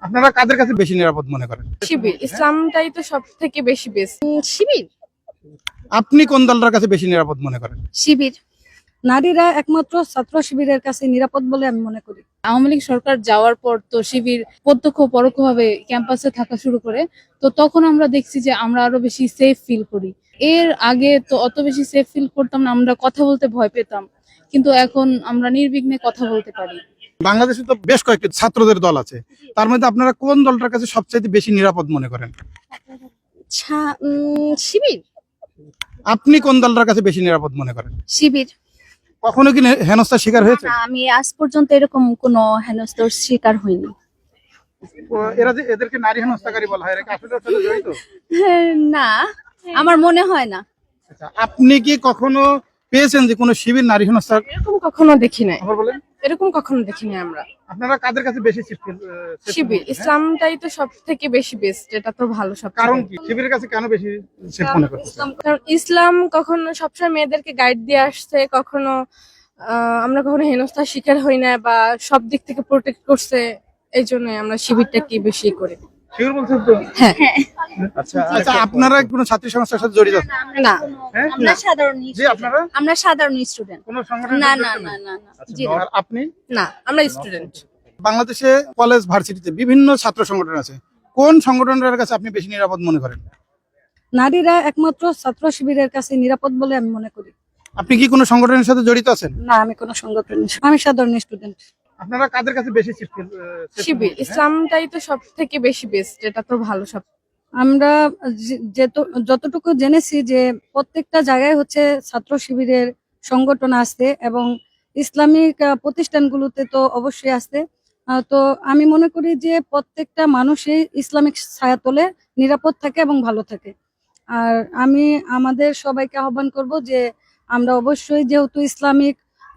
আপনারা কাদের কাছে বেশি নিরাপদ মনে করেন? শিবির, ইসলামটাই তো সব থেকে বেশি বেস্ট। শিবির। আপনি কোন দলটার কাছে বেশি নিরাপদ মনে করেন? শিবির। নারীরা একমাত্র ছাত্র শিবিরের কাছে নিরাপদ বলে আমি মনে করি। আওয়ামী লীগ সরকার যাওয়ার পর তো শিবির প্রত্যক্ষ পরোক্ষভাবে ক্যাম্পাসে থাকা শুরু করে, তো তখন আমরা দেখছি যে আমরা আরো বেশি সেফ ফিল করি। এর আগে তো অত বেশি সেফ ফিল করতাম না, আমরা কথা বলতে ভয় পেতাম, কিন্তু এখন আমরা নির্বিঘ্নে কথা বলতে পারি। বাংলাদেশে তো বেশ কয়েকটি ছাত্রদের দল আছে, তার মধ্যে আপনারা কোন দলটার কাছে সবচেয়ে বেশি নিরাপদ মনে করেন? শিবির। আপনি কোন দলটার কাছে বেশি নিরাপদ মনে করেন? শিবির। কখনো কি হেনস্থার শিকার হয়েছে? আমি আজ পর্যন্ত এরকম কোনো হেনস্থার শিকার হইনি। এদেরকে নারী হেনস্থাকারী বলা হয়, এরা কি আসলে ওর সাথে জড়িত? না, আমার মনে হয় না। আচ্ছা, আপনি কি কখনো পেয়েছেন যে কোনো শিবির নারী হেনস্থা? এরকম কখনো দেখি নাই। আবার বলেন। এরকম কখনো দেখিনি আমরা। আপনারা কাদের কাছে বেশি শিবির, ইসলামটাই তো সব থেকে বেশি বেস্ট, এটা তো ভালো। সব কারণ কি শিবিরের কাছে কেন বেশি সেফ মনে করতেছেন? কারণ ইসলাম কখনো সবসময় মেয়েদেরকে গাইড দিয়ে আসছে, কখনো আমরা কখনো হেনস্থার শিকার হই না, বা সব দিক থেকে প্রোটেক্ট করছে। এই জন্য আমরা শিবিরটাকে বেশি করি। শিবির বলছেন তো? হ্যাঁ। আচ্ছা আচ্ছা, আপনারা কোনো ছাত্রী সংস্থার সাথে জড়িত আছেন? না, হ্যাঁ? আমরা সাধারণ জি, আপনারা আমরা সাধারণ স্টুডেন্ট। কোনো সংগঠনের না সাথে না জড়িত না নেই? না না। আচ্ছা, জি আর আপনি? না, আমরা স্টুডেন্ট। বাংলাদেশে কলেজ ভার্সিটিতে বিভিন্ন ছাত্র সংগঠন আছে, কোন সংগঠনের কাছে আপনি বেশি নিরাপদ মনে করেন? নারীরা একমাত্র ছাত্র শিবিরের কাছে নিরাপদ বলে আমি মনে করি। আপনি কি কোনো সংগঠনের সাথে জড়িত আছেন? না, আমি কোনো সংগঠন, আমি সাধারণ স্টুডেন্ট। আপনারা কাদের কাছে বেশি শিবির, ইসলামটাই তো সব থেকে বেশি বেস্ট, এটা তো ভালো। সব আমরা যতটুকু জেনেছি যে প্রত্যেকটা জায়গায় হচ্ছে ছাত্র শিবিরের সংগঠন আছে, এবং ইসলামিক প্রতিষ্ঠানগুলোতে তো অবশ্যই আছে। তো আমি মনে করি যে প্রত্যেকটা মানুষই ইসলামিক ছায়াতলে নিরাপদ থাকে এবং ভালো থাকে। আর আমি আমাদের সবাইকে আহ্বান করব যে আমরা অবশ্যই, যেহেতু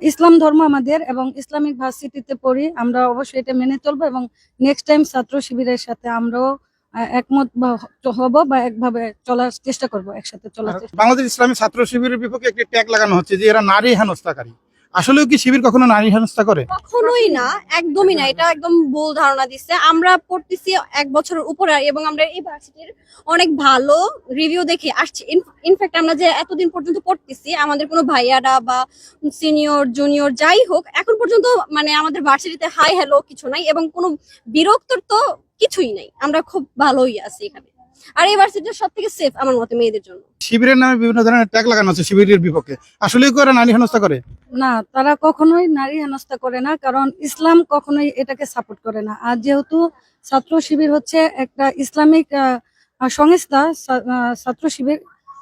ইসলাম ধর্ম আমাদের এবং ইসলামিক ভার্সিটিতে পড়ি, আমরা অবশ্যই এটা মেনে চলবো, এবং নেক্সট টাইম ছাত্র শিবিরের সাথে আমরাও একমত হব বা একভাবে চলার চেষ্টা করব, একসাথে চলার চেষ্টা। বাংলাদেশ ইসলামী ছাত্র শিবিরের বিপক্ষে একটি ট্যাগ লাগানো হচ্ছে যে এরা নারী হেনস্থাকারী। আসলেও কি শিবির কখনো নারী হেনস্থা করে? কখনোই না, একদমই না। এটা একদম ভুল ধারণা দিচ্ছে। আমরা পড়তেছি 1 বছরের উপরে, এবং আমরা এই ভার্সিটির অনেক ভালো রিভিউ দেখে আসছি। ইনফ্যাক্ট আমরা যে এতদিন পর্যন্ত পড়তেছি, আমাদের কোনো ভাইয়ারা বা সিনিয়র জুনিয়র যাই হোক, এখন পর্যন্ত মানে আমাদের ভার্সিটিতে হাই হ্যালো কিছু নাই, এবং কোনো বিরক্তর তো কিছুই নাই। আমরা খুব ভালোই আছি এখানে। আর এই ভার্সিটিটা সব থেকে সেফ আমার মতে মেয়েদের জন্য। শিবিরের নামে বিভিন্ন ধরনের ট্যাগ লাগানো হচ্ছে শিবিরের বিপক্ষে, আসলেও কি এরা নারী হেনস্থা করে? না, তারা কখনোই নারী হেনস্থা করে না, কারণ ইসলাম কখনোই এটাকে সাপোর্ট করে না। আর যেহেতু ছাত্র শিবির হচ্ছে একটা ইসলামিক সংস্থা, ছাত্র শিবির,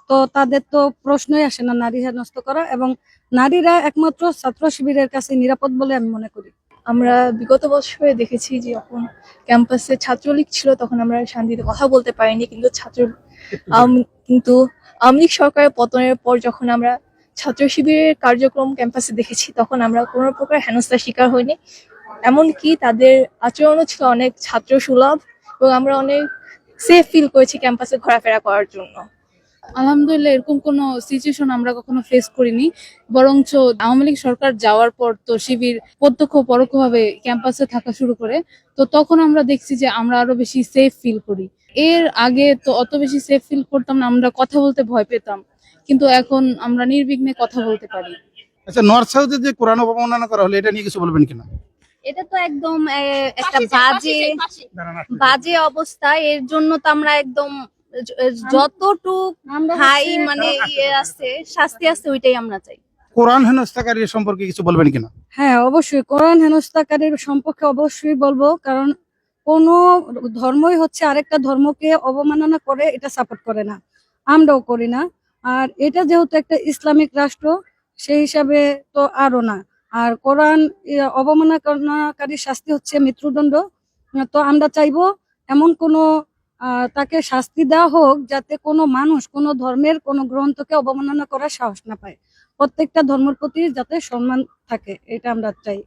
তো তাদের তো প্রশ্নই আসে না নারী হেনস্থা করা, এবং নারীরা একমাত্র ছাত্র শিবিরের কাছে নিরাপদ বলে আমি মনে করি। আমরা বিগত বছরে দেখেছি যে যখন ক্যাম্পাসে ছাত্রলীগ ছিল, তখন আমরা শান্তিতে কথা বলতে পারিনি, কিন্তু আওয়ামী লীগ সরকারের পতনের পর যখন আমরা ছাত্র শিবিরের কার্যক্রম ক্যাম্পাসে দেখেছি, তখন আমরা কোনো প্রকার হেনস্থার শিকার হইনি। এমনকি তাদের আচরণও ছিল অনেক ছাত্র সুলভ, এবং আমরা অনেক সেফ ফিল করেছি ক্যাম্পাসে ঘোরাফেরা করার জন্য। আলহামদুলিল্লাহ, এরকম কোনো সিচুয়েশন আমরা কখনো ফেস করিনি। বরঞ্চ আওয়ামী লীগ সরকার যাওয়ার পর তো শিবির প্রত্যক্ষ পরোক্ষভাবে ক্যাম্পাসে থাকা শুরু করে, তো তখন আমরা দেখছি যে আমরা আরো বেশি সেফ ফিল করি। এর আগে তো অত বেশি সেফ ফিল করতাম না, আমরা কথা বলতে ভয় পেতাম, কিন্তু এখন আমরা নির্বিঘ্নে কথা বলতে পারি। আচ্ছা, নর্থ সাউথে যে কোরআন অবমাননা করা হলো, এটা নিয়ে কিছু বলবেন কিনা? এটা তো একদম একটা বাজে অবস্থা। এর জন্য তো আমরা একদম যতটুক হাই মানে আছে, শাস্তি আছে, ওইটাই আমরা চাই। কোরআন হেনস্থাকারী সম্পর্কে কিছু বলবেন কিনা? হ্যাঁ, অবশ্যই কোরআন হেনস্থাকারীর সম্পর্কে অবশ্যই বলবো, কারণ কোনো ধর্মই হচ্ছে আরেকটা ধর্মকে অবমাননা করে এটা সাপোর্ট করে না, আমরাও করি না। আর এটা যেহেতু একটা ইসলামিক রাষ্ট্র, সেই হিসাবে তো আরো না। আর কোরআন অবমাননাকারী শাস্তি হচ্ছে মৃত্যুদণ্ড। তো আমরা চাইবো এমন কোনো তাকে শাস্তি দেওয়া হোক, যাতে কোনো মানুষ কোনো ধর্মের কোনো গ্রন্থকে অবমাননা করার সাহস না পায়। প্রত্যেকটা ধর্মের প্রতি যাতে সম্মান থাকে, এটা আমরা চাই।